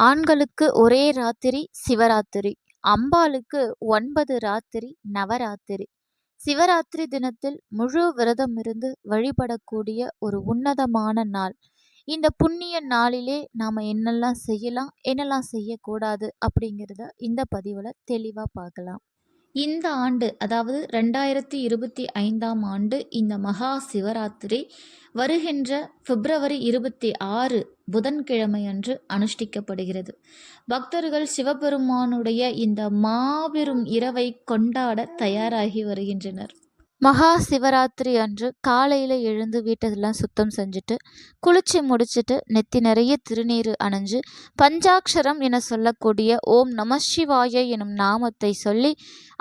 ஆண்களுக்கு ஒரே ராத்திரி சிவராத்திரி, அம்பாளுக்கு 9 ராத்திரி நவராத்திரி. சிவராத்திரி தினத்தில் முழு விரதமிருந்து வழிபடக்கூடிய ஒரு உன்னதமான நாள். இந்த புண்ணிய நாளிலே நாம என்னெல்லாம் செய்யலாம், என்னெல்லாம் செய்யக்கூடாது அப்படிங்கிறத இந்த பதிவுல தெளிவா பார்க்கலாம். இந்த ஆண்டு, அதாவது 2025ஆம் ஆண்டு இந்த மகா சிவராத்திரி வருகின்ற பிப்ரவரி 26 புதன்கிழமையன்று அனுஷ்டிக்கப்படுகிறது. பக்தர்கள் சிவபெருமானுடைய இந்த மாபெரும் இரவை கொண்டாட தயாராகி வருகின்றனர். மகா சிவராத்திரி அன்று காலையில் எழுந்து வீட்டெல்லாம் சுத்தம் செஞ்சுட்டு குளிச்சு முடிச்சுட்டு நெத்தி நிறைய திருநீர் அணிஞ்சு பஞ்சாட்சரம் என சொல்லக்கூடிய ஓம் நம சிவாய எனும் நாமத்தை சொல்லி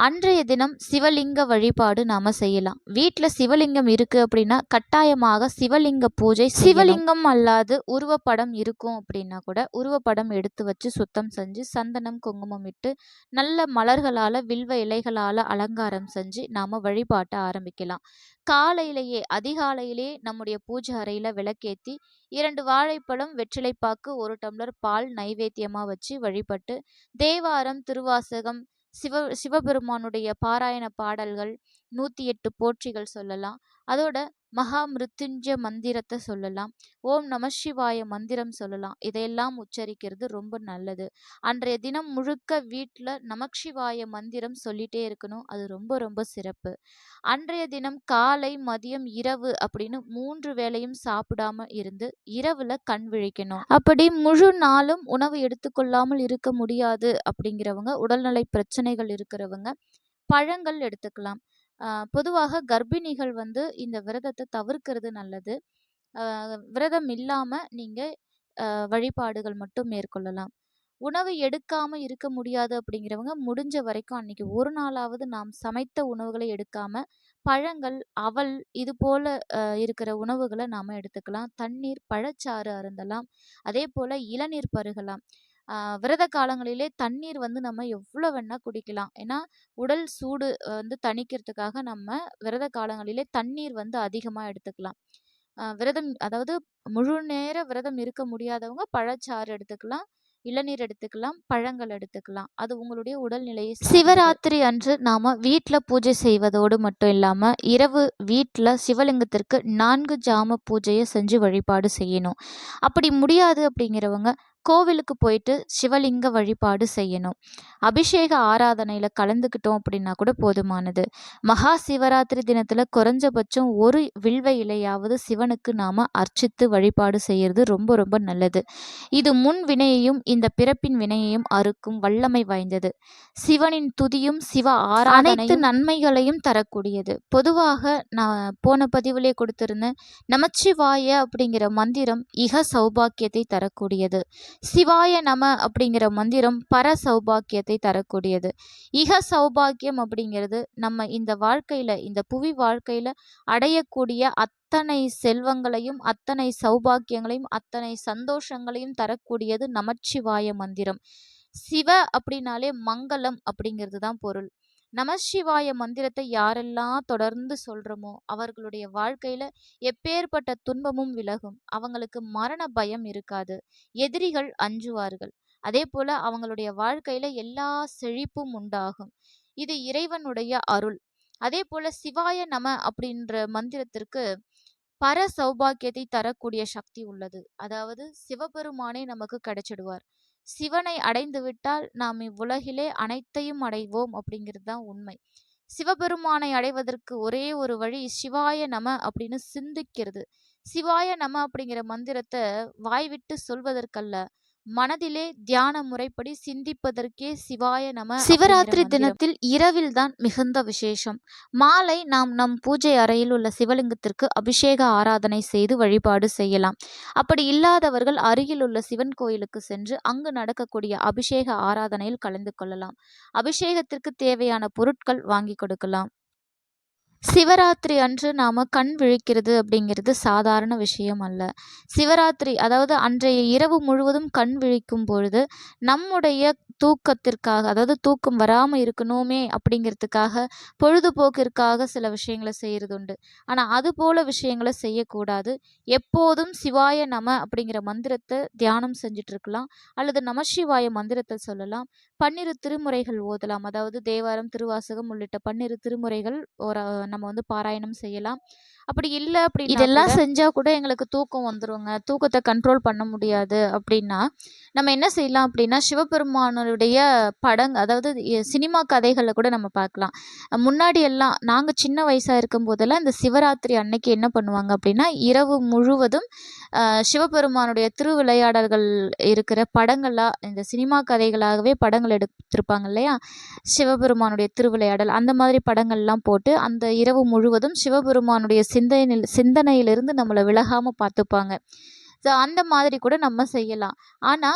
அன்றைய தினம் சிவலிங்க வழிபாடு நாம செய்யலாம். வீட்டில் சிவலிங்கம் இருக்கு அப்படின்னா கட்டாயமாக சிவலிங்க பூஜை. சிவலிங்கம் அல்லாது உருவப்படம் இருக்கும் அப்படின்னா கூட உருவப்படம் எடுத்து வச்சு சுத்தம் செஞ்சு சந்தனம் குங்குமம் இட்டு நல்ல மலர்களால் வில்வ இலைகளால் அலங்காரம் செஞ்சு நாம வழிபாட்டை ஆரம்பிக்கலாம். காலையிலேயே அதிகாலையிலே நம்முடைய பூஜை அறையில் விளக்கேற்றி 2 வாழைப்பழம் வெற்றிலைப்பாக்கு 1 டம்ளர் பால் நைவேத்தியமாக வச்சு வழிபட்டு தேவாரம் திருவாசகம் சிவபெருமானுடைய பாராயண பாடல்கள் 108 போற்றிகள் சொல்லலாம். அதோட மகா மிருத்யுஞ்ச மந்திரத்தை சொல்லலாம். ஓம் நம சிவாய மந்திரம் சொல்லலாம். இதையெல்லாம் உச்சரிக்கிறது ரொம்ப நல்லது. அன்றைய தினம் முழுக்க வீட்டில் நமசிவாய மந்திரம் சொல்லிட்டே இருக்கணும். அது ரொம்ப ரொம்ப சிறப்பு. அன்றைய தினம் காலை மதியம் இரவு அப்படின்னு 3 வேளையும் சாப்பிடாம இருந்து இரவுல கண் விழிக்கணும். அப்படி முழு நாளும் உணவு எடுத்துக்கொள்ளாமல் இருக்க முடியாது அப்படிங்கிறவங்க, உடல்நலை பிரச்சனைகள் இருக்கிறவங்க பழங்கள் எடுத்துக்கலாம். பொதுவாக கர்ப்பிணிகள் இந்த விரதத்தை தவிர்க்கிறது நல்லது. விரதம் இல்லாம நீங்க வழிபாடுகள் மட்டும் மேற்கொள்ளலாம். உணவு எடுக்காம இருக்க முடியாது அப்படிங்கிறவங்க முடிஞ்ச வரைக்கும் அன்னைக்கு ஒரு நாளாவது நாம் சமைத்த உணவுகளை எடுக்காம பழங்கள், அவல் இது போல இருக்கிற உணவுகளை நாம எடுத்துக்கலாம். தண்ணீர், பழச்சாறு அருந்தலாம். அதே போல இளநீர் பருகலாம். விரத காலங்களிலே தண்ணீர் நம்ம எவ்வளோ வேணால் குடிக்கலாம். ஏன்னா உடல் சூடு தணிக்கிறதுக்காக நம்ம விரத காலங்களிலே தண்ணீர் அதிகமாக எடுத்துக்கலாம். விரதம், அதாவது முழு நேர விரதம் இருக்க முடியாதவங்க பழச்சாறு எடுத்துக்கலாம், இளநீர் எடுத்துக்கலாம், பழங்கள் எடுத்துக்கலாம். அது உங்களுடைய உடல்நிலையை. சிவராத்திரி அன்று நாம வீட்டில் பூஜை செய்வதோடு மட்டும் இல்லாம இரவு வீட்டில் சிவலிங்கத்திற்கு 4 ஜாம பூஜையை செஞ்சு வழிபாடு செய்யணும். அப்படி முடியாது அப்படிங்கிறவங்க கோவிலுக்கு போயிட்டு சிவலிங்க வழிபாடு செய்யணும். அபிஷேக ஆராதனையில் கலந்துக்கிட்டோம் அப்படின்னா கூட போதுமானது. மகா சிவராத்திரி தினத்தில் குறைஞ்சபட்சம் ஒரு வில்வ இலையாவது சிவனுக்கு நாம் அர்ச்சித்து வழிபாடு செய்கிறது ரொம்ப ரொம்ப நல்லது. இது முன் வினையையும் இந்த பிறப்பின் வினையையும் அறுக்கும் வல்லமை வாய்ந்தது. சிவனின் துதியும் சிவ ஆராதனை அனைத்து நன்மைகளையும் தரக்கூடியது. பொதுவாக நான் போன பதிவிலே கொடுத்திருந்தேன், நமச்சிவாய அப்படிங்கிற மந்திரம் இக சௌபாக்கியத்தை தரக்கூடியது. சிவாய நம அப்படிங்கிற மந்திரம் பர சௌபாக்கியத்தை தரக்கூடியது. இக சௌபாக்கியம் அப்படிங்கிறது நம்ம இந்த வாழ்க்கையில, இந்த புவி வாழ்க்கையில அடையக்கூடிய அத்தனை செல்வங்களையும், அத்தனை சௌபாக்கியங்களையும், அத்தனை சந்தோஷங்களையும் தரக்கூடியது நமச்சிவாய மந்திரம். சிவ அப்படின்னாலே மங்களம் அப்படிங்கிறது தான் பொருள். நமசிவாய மந்திரத்தை யாரெல்லாம் தொடர்ந்து சொல்றோமோ அவர்களுடைய வாழ்க்கையில எப்பேற்பட்ட துன்பமும் விலகும். அவங்களுக்கு மரண பயம் இருக்காது. எதிரிகள் அஞ்சுவார்கள். அதே போல அவங்களுடைய வாழ்க்கையில எல்லா செழிப்பும் உண்டாகும். இது இறைவனுடைய அருள். அதே போல சிவாய நம அப்படின்ற மந்திரத்திற்கு பர சௌபாக்கியத்தை தரக்கூடிய சக்தி உள்ளது. அதாவது சிவபெருமானே நமக்கு கிடைச்சிடுவார். சிவனை அடைந்து விட்டால் நாம் இவ்வுலகிலே அனைத்தையும் அடைவோம் அப்படிங்கிறது தான் உண்மை. சிவபெருமானை அடைவதற்கு ஒரே ஒரு வழி சிவாய நம அப்படின்னு சிந்திக்கிறது. சிவாய நம அப்படிங்கிற மந்திரத்தை வாய்விட்டு சொல்வதற்கல்ல, மனதிலே தியான முறைப்படி சிந்திப்பதற்கே சிவாய நம. சிவராத்திரி தினத்தில் இரவில் தான் மிகுந்த விசேஷம். மாலை நாம் நம் பூஜை அறையில் உள்ள சிவலிங்கத்திற்கு அபிஷேக ஆராதனை செய்து வழிபாடு செய்யலாம். அப்படி இல்லாதவர்கள் அருகில் உள்ள சிவன் கோயிலுக்கு சென்று அங்கு நடக்கக்கூடிய அபிஷேக ஆராதனையில் கலந்து கொள்ளலாம். அபிஷேகத்திற்கு தேவையான பொருட்கள் வாங்கி கொடுக்கலாம். சிவராத்திரி அன்று நாம் கண் விழிக்கிறது அப்படிங்கிறது சாதாரண விஷயம் அல்ல. சிவராத்திரி, அதாவது அன்றைய இரவு முழுவதும் கண் விழிக்கும் பொழுது நம்முடைய தூக்கத்திற்காக, அதாவது தூக்கம் வராம இருக்கணுமே அப்படிங்கிறதுக்காக, பொழுதுபோக்கிற்காக சில விஷயங்கள செய்றதுண்டு. ஆனா, அதுபோல விஷயங்கள செய்யக்கூடாது. எப்போதும் சிவாய நம அப்படிங்கிற மந்திரத்த தியானம் செஞ்சுட்ருக்கலாம். அல்லது நமசிவாய மந்திரத்த சொல்லலாம். 12 திருமுறைகள் ஓதலாம். அதாவது தேவாரம், திருவாசகம் உள்ளிட்ட 12 திருமுறைகள் நம்ம வந்து பாராயணம் செய்யலாம். அப்படி இல்ல அப்படின்னா இதெல்லாம் செஞ்சா கூட எங்களுக்கு தூக்கம் வந்துருங்க. தூக்கத்த கண்ட்ரோல் பண்ண முடியாது அப்படின்னா, நம்ம என்ன செய்யலாம் அப்படின்னா, சிவபெருமானுடைய அதாவது சினிமா கதைகள கூட நம்ம பார்க்கலாம். முன்னாடி எல்லாம் நாங்க சின்ன வயசா இருக்கும்போதெல்லாம், இந்த சிவராத்திரி அன்னைக்கு என்ன பண்ணுவாங்க அப்படின்னா, இரவு முழுவதும் சிவபெருமானுடைய திருவிளையாடல்கள் இருக்கிற படங்களா, இந்த சினிமா கதைகளாகவே படங்கள் எடுத்திருப்பாங்க இல்லையா? சிவபெருமானுடைய திருவிளையாடல் அந்த மாதிரி படங்கள்லாம் போட்டு, அந்த இரவு முழுவதும் சிவபெருமானுடைய சிந்தனையிலிருந்து நம்மள விலகாம பார்த்துப்பாங்க. ஸோ அந்த மாதிரி கூட நம்ம செய்யலாம். ஆனா,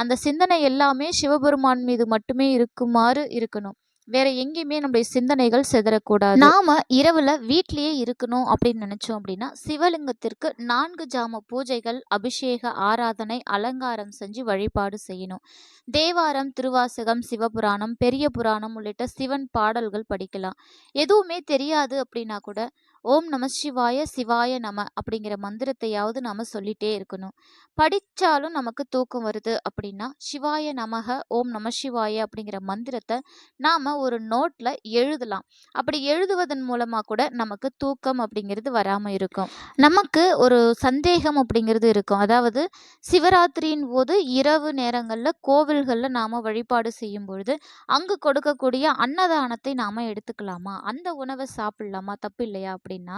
அந்த சிந்தனை எல்லாமே சிவபெருமான் மீது மட்டுமே இருக்குமாறு இருக்கணும். வேற எங்கேயுமே நம்முடைய சிந்தனைகள் சிதறக்கூடாது. நாம இரவுல வீட்லயே இருக்கணும் அப்படின்னு நினைச்சோம் அப்படின்னா, சிவலிங்கத்திற்கு 4 ஜாம பூஜைகள், அபிஷேக, ஆராதனை, அலங்காரம் செஞ்சு வழிபாடு செய்யணும். தேவாரம், திருவாசகம், சிவபுராணம், பெரிய புராணம் உள்ளிட்ட சிவன் பாடல்கள் படிக்கலாம். எதுவுமே தெரியாது அப்படின்னா கூட, ஓம் நம சிவாய, சிவாய நம அப்படிங்கிற மந்திரத்தையாவது நாம சொல்லிட்டே இருக்கணும். படிச்சாலும் நமக்கு தூக்கம் வருது அப்படின்னா, சிவாய நமக, ஓம் நம சிவாய அப்படிங்கிற மந்திரத்த நாம ஒரு நோட்ல எழுதலாம். அப்படி எழுதுவதன் மூலமா கூட நமக்கு தூக்கம் அப்படிங்கிறது வராம இருக்கும். நமக்கு ஒரு சந்தேகம் அப்படிங்கிறது இருக்கும். அதாவது சிவராத்திரியின் போது இரவு நேரங்கள்ல கோவில்கள்ல நாம வழிபாடு செய்யும் பொழுது, அங்கு கொடுக்கக்கூடிய அன்னதானத்தை நாம எடுத்துக்கலாமா? அந்த உணவ சாப்பிடலாமா? தப்பு இல்லையா? அப்படின்னா,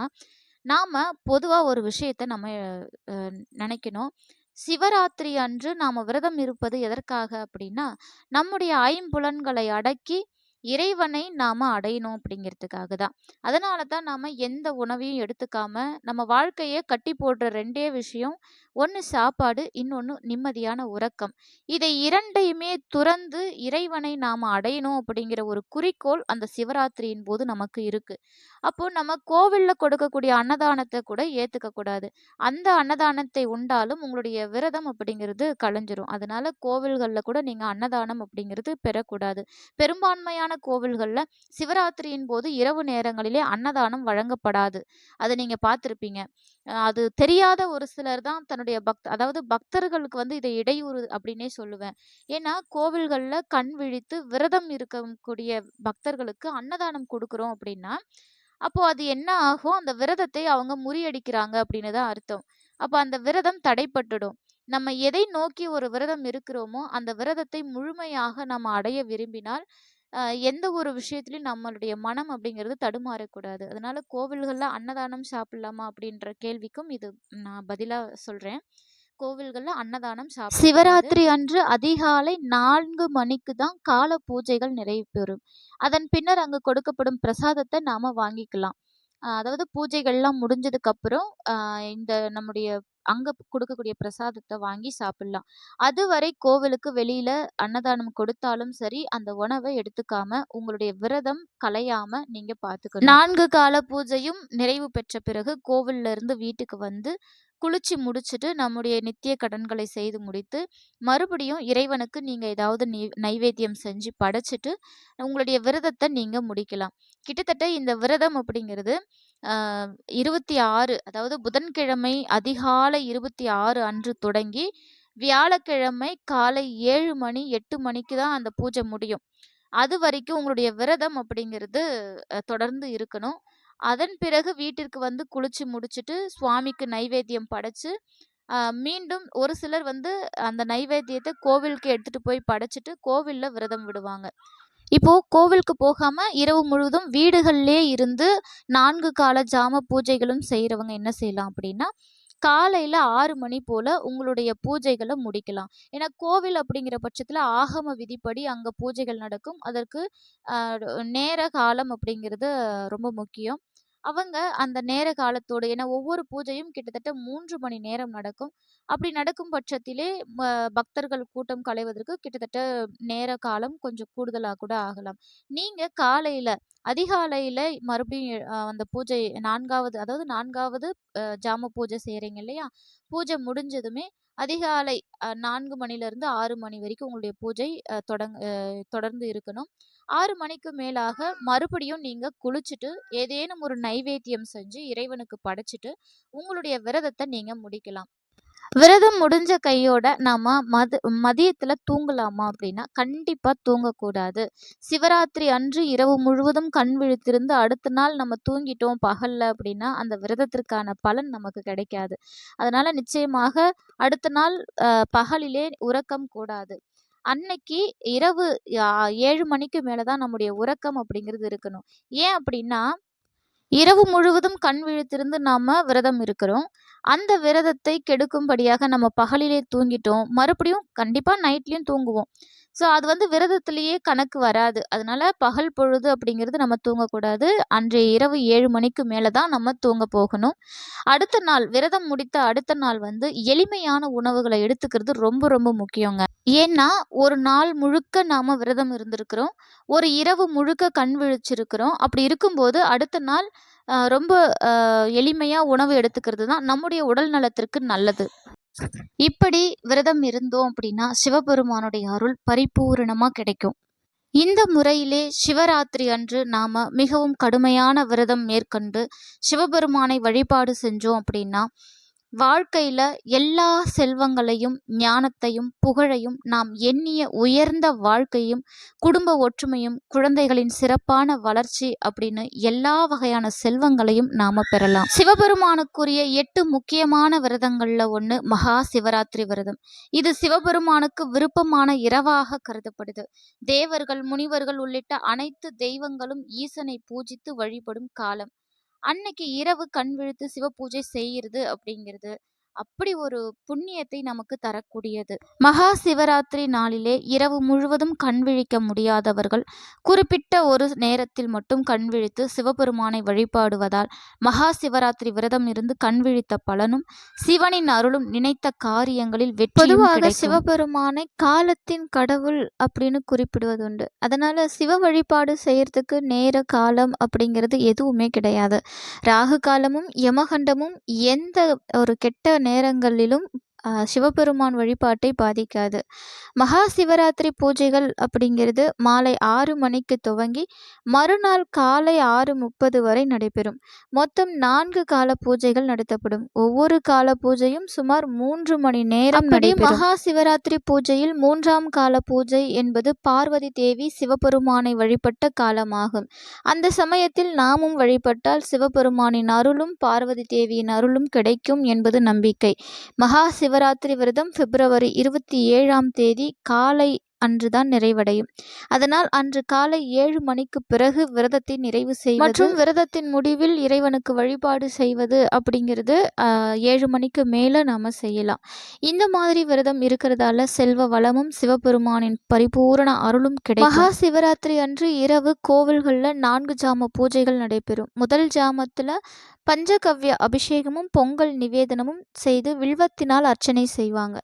நாம பொதுவா ஒரு விஷயத்த நம்ம அ நெனைக்கணும். சிவராத்திரி அன்று நாம விரதம் இருப்பது எதற்காக அப்படின்னா, நம்முடைய ஐம்புலன்களை அடக்கி இறைவனை நாம அடையணும் அப்படிங்கிறதுக்காக தான். அதனால தான் நாம எந்த உணவையும் எடுத்துக்காம, நம்ம வாழ்க்கைய கட்டி போடுற 2டே விஷயம், ஒண்ணு சாப்பாடு, இன்னொன்னு நிம்மதியான உறக்கம். இதை 2யுமே துறந்து இறைவனை நாம அடையணும் அப்படிங்கிற ஒரு குறிக்கோள் அந்த சிவராத்திரியின் போது நமக்கு இருக்கு. அப்போ நம்ம கோவில்ல கொடுக்கக்கூடிய அன்னதானத்த கூட ஏத்துக்க கூடாது. அந்த அன்னதானத்தை உண்டாலும் உங்களுடைய விரதம் அப்படிங்கிறது கலைஞ்சிரும். அதனால கோவில்கள்ல கூட நீங்க அன்னதானம் அப்படிங்கிறது பெறக்கூடாது. பெரும்பான்மையான கோவில்கள்ல சிவராத்திரியின் போது இரவு நேரங்களிலே அன்னதானம் வழங்கப்படாது. அத நீங்க பார்த்திருப்பீங்க. அது தெரியாத ஒரு சிலர் தான் தன்னுடைய அதாவது பக்தர்களுக்கு வந்து இதை இடையூறு அப்படின்னே சொல்லுவேன். ஏன்னா கோவில்கள்ல கண் விழித்து விரதம் இருக்கக்கூடிய பக்தர்களுக்கு அன்னதானம் குடுக்குறோம் அப்படின்னா, அப்போ அது என்ன ஆகும்? அந்த விரதத்தை அவங்க முறியடிக்கிறாங்க அப்படின்னு தான் அர்த்தம். அப்ப அந்த விரதம் தடைப்பட்டுடும். நம்ம எதை நோக்கி ஒரு விரதம் இருக்கிறோமோ, அந்த விரதத்தை முழுமையாக நம்ம அடைய விரும்பினால், எந்த ஒரு விஷயத்திலயும் நம்மளுடைய மனம் அப்படிங்கிறது தடுமாறக்கூடாது. அதனால கோவில்கள்ல அன்னதானம் சாப்பிடலாமா? அப்படின்ற கேள்விக்கும் இது நான் பதிலா சொல்றேன். கோவில்கள்ல அன்னதானம் சிவராத்திரி அன்று அதிகாலை 4 மணிக்கு தான் கால பூஜைகள் நிறைவு பெறும். அதன் பின்னர் அங்கு கொடுக்கப்படும் பிரசாதத்த நாம வாங்கிக்கலாம். அதாவது பூஜைகள்லாம் முடிஞ்சதுக்கு அப்புறம், இந்த நம்முடைய அங்க குடுக்கக்கூடிய பிரசாதத்த வாங்கி சாப்பிடலாம். அதுவரை கோவிலுக்கு வெளியில அன்னதானம் கொடுத்தாலும் சரி, அந்த உணவ எடுத்துக்காம உங்களுடைய விரதம் கலையாம நீங்க பார்த்துக்கணும். 4 கால பூஜையும் நிறைவு பெற்ற பிறகு கோவில்ல இருந்து வீட்டுக்கு வந்து குளிச்சு முடிச்சுட்டு நம்முடைய நித்திய கடன்களை செய்து முடித்து, மறுபடியும் இறைவனுக்கு நீங்க ஏதாவது நைவேத்தியம் செஞ்சு படைச்சுட்டு, உங்களுடைய விரதத்த நீங்க முடிக்கலாம். கிட்டத்தட்ட இந்த விரதம் அப்படிங்கிறது, அ 26 அதாவது புதன்கிழமை அதிகாலை 26 அன்று தொடங்கி, வியாழக்கிழமை காலை 7 மணி, 8 மணிக்கு தான் அந்த பூஜை முடியும். அதுவரைக்கும் உங்களுடைய விரதம் அப்படிங்கிறது தொடர்ந்து இருக்கணும். அதன் பிறகு வீட்டிற்கு வந்து குளிச்சு முடிச்சுட்டு, சுவாமிக்கு நைவேத்தியம் படைச்சு, அ மீண்டும் ஒரு சிலர் வந்து அந்த நைவேத்தியத்த கோவிலுக்கு எடுத்துட்டு போய் படைச்சுட்டு, கோவில்ல விரதம் விடுவாங்க. இப்போ கோவிலுக்கு போகாம இரவு முழுவதும் வீடுகள்லயே இருந்து 4 கால ஜாம பூஜைகளும் செய்றவங்க என்ன செய்யலாம் அப்படின்னா, காலையில 6 மணி போல உங்களுடைய பூஜைகள முடிக்கலாம். ஏன்னா கோவில் அப்படிங்கிற பட்சத்துல ஆகம விதிப்படி அங்க பூஜைகள் நடக்கும். அதற்கு அ நேர காலம் அப்படிங்கிறது ரொம்ப முக்கியம். அவங்க அந்த நேர காலத்தோடு ஏன்னா ஒவ்வொரு பூஜையும் கிட்டத்தட்ட 3 மணி நேரம் நடக்கும். அப்படி நடக்கும் பட்சத்திலே பக்தர்கள் கூட்டம் கலைவதற்கு கிட்டத்தட்ட நேர காலம் கொஞ்சம் கூடுதலா கூட ஆகலாம். நீங்க காலையில அதிகாலையில மறுபடியும் அந்த பூஜை 4வது அதாவது 4வது ஜாம பூஜை செய்றீங்க இல்லையா? பூஜை முடிஞ்சதுமே அதிகாலை 4 மணிலேருந்து 6 மணி வரைக்கும் உங்களுடைய பூஜை தொடர்ந்து இருக்கணும். 6 மணிக்கு மேலாக மறுபடியும் நீங்க குளிச்சுட்டு, ஏதேனும் ஒரு நைவேத்தியம் செஞ்சு இறைவனுக்கு படைச்சுட்டு, உங்களுடைய விரதத்த நீங்க முடிக்கலாம். விரதம் முடிஞ்ச கையோட நாம மதியத்துல தூங்கலாமா அப்படின்னா கண்டிப்பா தூங்கக்கூடாது. சிவராத்திரி அன்று இரவு முழுவதும் கண் விழித்திருந்து அடுத்த நாள் நம்ம தூங்கிட்டோம் பகல்ல அப்படின்னா அந்த விரதத்திற்கான பலன் நமக்கு கிடைக்காது. அதனால நிச்சயமாக அடுத்த நாள் பகலிலே உறக்கம் கூடாது. அன்னைக்கு இரவு 7 மணிக்கு மேல தான் நம்முடைய உறக்கம் அப்படிங்கிறது இருக்கணும். ஏன் அப்படின்னா இரவு முழுவதும் கண் விழித்திருந்து நாம விரதம் இருக்கிறோம். அந்த விரதத்தை கெடுக்கும்படியாக நம்ம பகலிலே தூங்கிட்டோம். மறுபடியும் கண்டிப்பா நைட்லயும் தூங்குவோம். ஸோ அது வந்து விரதத்திலேயே கணக்கு வராது. அதனால பகல் பொழுது அப்படிங்கிறது நம்ம தூங்கக்கூடாது. அன்றைய இரவு 7 மணிக்கு மேல தான் நம்ம தூங்க போகணும். அடுத்த நாள் விரதம் முடித்த அடுத்த நாள் வந்து எளிமையான உணவுகளை எடுத்துக்கிறது ரொம்ப ரொம்ப முக்கியங்க. ஏன்னா ஒரு நாள் முழுக்க நாம விரதம் இருந்திருக்கிறோம். ஒரு இரவு முழுக்க கண் விழிச்சிருக்கிறோம். அப்படி இருக்கும்போது அடுத்த நாள் ரொம்ப எளிமையா உணவு எடுத்துக்கிறது தான் நம்முடைய உடல் நலத்திற்கு நல்லது. இப்படி விரதம் இருந்தோம் அப்படின்னா சிவபெருமானுடைய அருள் பரிபூரணமா கிடைக்கும். இந்த முறையிலே சிவராத்திரி அன்று நாம மிகவும் கடுமையான விரதம் மேற்கொண்டு சிவபெருமானை வழிபாடு செஞ்சோம் அப்படின்னா வாழ்க்கையில எல்லா செல்வங்களையும் ஞானத்தையும் புகழையும் நாம் எண்ணிய உயர்ந்த வாழ்க்கையும் குடும்ப ஒற்றுமையும் குழந்தைகளின் சிறப்பான வளர்ச்சி அப்படின்னு எல்லா வகையான செல்வங்களையும் நாம பெறலாம். சிவபெருமானுக்குரிய 8 முக்கியமான விரதங்கள்ல ஒன்று மகா சிவராத்திரி விரதம். இது சிவபெருமானுக்கு விருப்பமான இரவாக கருதப்படுது. தேவர்கள் முனிவர்கள் உள்ளிட்ட அனைத்து தெய்வங்களும் ஈசனை பூஜித்து வழிபடும் காலம். அன்னைக்கு இரவு கண் விழித்து சிவ பூஜை செய்கிறது அப்படிங்கிறது அப்படி ஒரு புண்ணியத்தை நமக்கு தரக்கூடியது. மகா சிவராத்திரி நாளிலே இரவு முழுவதும் கண் விழிக்க முடியாதவர்கள் குறிப்பிட்ட ஒரு நேரத்தில் மட்டும் கண் விழித்து சிவபெருமானை வழிபாடுவதால் மகா சிவராத்திரி விரதம் இருந்து கண் விழித்த பலனும் சிவனின் அருளும் நினைத்த காரியங்களில் வெற்றி. பொதுவாக சிவபெருமானை காலத்தின் கடவுள் அப்படின்னு குறிப்பிடுவதுண்டு. அதனால சிவ வழிபாடு செய்யறதுக்கு நேர காலம் அப்படிங்கிறது எதுவுமே கிடையாது. ராகு காலமும் யமகண்டமும் எந்த ஒரு கெட்ட நேரங்களிலும் சிவபெருமான் வழிபாட்டை பாதிக்காது. மகா சிவராத்திரி பூஜைகள் அப்படிங்கிறது மாலை 6 மணிக்கு துவங்கி மறுநாள் காலை 6:30 வரை நடைபெறும். மொத்தம் 4 கால பூஜைகள் நடத்தப்படும். ஒவ்வொரு கால பூஜையும் சுமார் 3 மணி நேரம் நடைபெறும். மகா சிவராத்திரி பூஜையில் 3ஆம் கால பூஜை என்பது பார்வதி தேவி சிவபெருமானை வழிபட்ட காலமாகும். அந்த சமயத்தில் நாமும் வழிபட்டால் சிவபெருமானின் அருளும் பார்வதி தேவியின் அருளும் கிடைக்கும் என்பது நம்பிக்கை. மகா சிவராத்திரி விரதம் பிப்ரவரி 27ஆம் தேதி காலை அன்றுதான் நிறைவடையும். அதனால் அன்று காலை 7 மணிக்கு பிறகு விரதத்தை நிறைவு செய்வது மற்றும் விரதத்தின் முடிவில் இறைவனுக்கு வழிபாடு செய்வது அப்படிங்கிறது 7 மணிக்கு மேலே நாம் செய்யலாம். இந்த மாதிரி விரதம் இருக்கிறதால செல்வ வளமும் சிவபெருமானின் பரிபூரண அருளும் கிடைக்கும். மகா சிவராத்திரி அன்று இரவு கோவில்களில் 4 ஜாம பூஜைகள் நடைபெறும். முதல் ஜாமத்தில் பஞ்சகவ்ய அபிஷேகமும் பொங்கல் நிவேதனமும் செய்து வில்வத்தினால் அர்ச்சனை செய்வாங்க.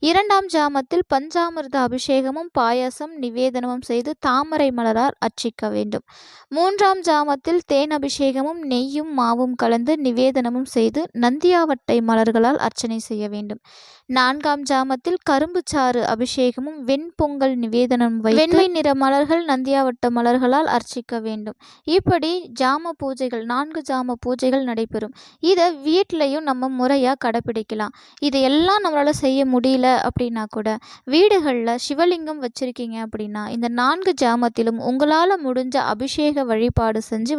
2ஆம் ஜாமத்தில் பஞ்சாமிர்த அபிஷேகமும் பாயாசம் நிவேதனமும் செய்து தாமரை மலரால் அர்ச்சிக்க வேண்டும். 3ஆம் ஜாமத்தில் தேன் அபிஷேகமும் நெய்யும் மாவும் கலந்து நிவேதனமும் செய்து நந்தியாவட்டை மலர்களால் அர்ச்சனை செய்ய வேண்டும். 4ஆம் ஜாமத்தில் கரும்பு சாறு அபிஷேகமும் வெண்பொங்கல் நிவேதனம் வைத்து வெண்மை நிற மலர்கள் நந்தியாவட்ட மலர்களால் அர்ச்சிக்க வேண்டும். இப்படி ஜாம பூஜைகள் 4 ஜாம பூஜைகள் நடைபெறும். இதை வீட்லையும் நம்ம முறையாக கடைப்பிடிக்கலாம். இதையெல்லாம் நம்மளால் செய்ய முடியல அப்படின்னா கூட வீடுகளில் சிவலிங்கம் வச்சுருக்கீங்க அப்படின்னா இந்த 4 ஜாமத்திலும் உங்களால் முடிஞ்ச அபிஷேக வழிபாடு செஞ்சு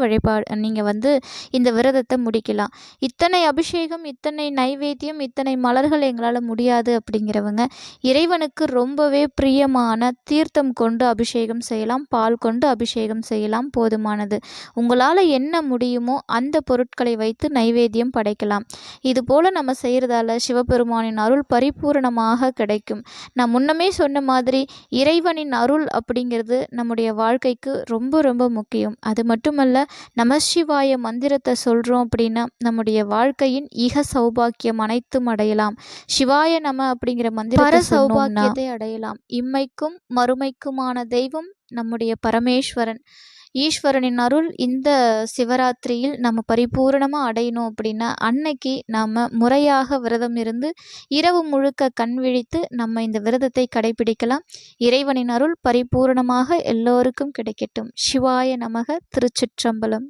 நீங்கள் வந்து இந்த விரதத்தை முடிக்கலாம். இத்தனை அபிஷேகம், இத்தனை நைவேத்தியம், இத்தனை மலர்கள் எங்களால் முடியாது அப்படிங்கிறவங்க இறைவனுக்கு ரொம்பவே பிரியமான தீர்த்தம் கொண்டு அபிஷேகம் செய்யலாம், பால் கொண்டு அபிஷேகம் செய்யலாம், போதுமானது. உங்களால் என்ன முடியுமோ அந்த பொருட்களை வைத்து நைவேத்தியம் படைக்கலாம். இது போல் நம்ம செய்கிறதால சிவபெருமானின் அருள் பரிபூரணமாக கிடைக்கும். நான் முன்னமே சொன்ன மாதிரி இறைவனின் அருள் அப்படிங்கிறது நம்முடைய வாழ்க்கைக்கு ரொம்ப ரொம்ப முக்கியம். அது மட்டுமல்ல, நமசிவாய மந்திரத்தை சொல்கிறோம் அப்படின்னா நம்முடைய வாழ்க்கையின் இக சௌபாக்கியம் அனைத்தும் அடையலாம். சிவாய நம அப்படிங்கிற மந்திர சௌபாக்கியத்தை அடையலாம். இம்மைக்கும் மறுமைக்குமான தெய்வம் நம்முடைய பரமேஸ்வரன். ஈஸ்வரனின் அருள் இந்த சிவராத்திரியில் நம்ம பரிபூரணமாக அடையணும் அப்படின்னா அன்னைக்கு நாம் முறையாக விரதம் இருந்து இரவு முழுக்க கண் விழித்து நம்ம இந்த விரதத்தை கடைபிடிக்கலாம். இறைவனின் அருள் பரிபூரணமாக எல்லோருக்கும் கிடைக்கட்டும். சிவாய நமக. திருச்சிற்றம்பலம்.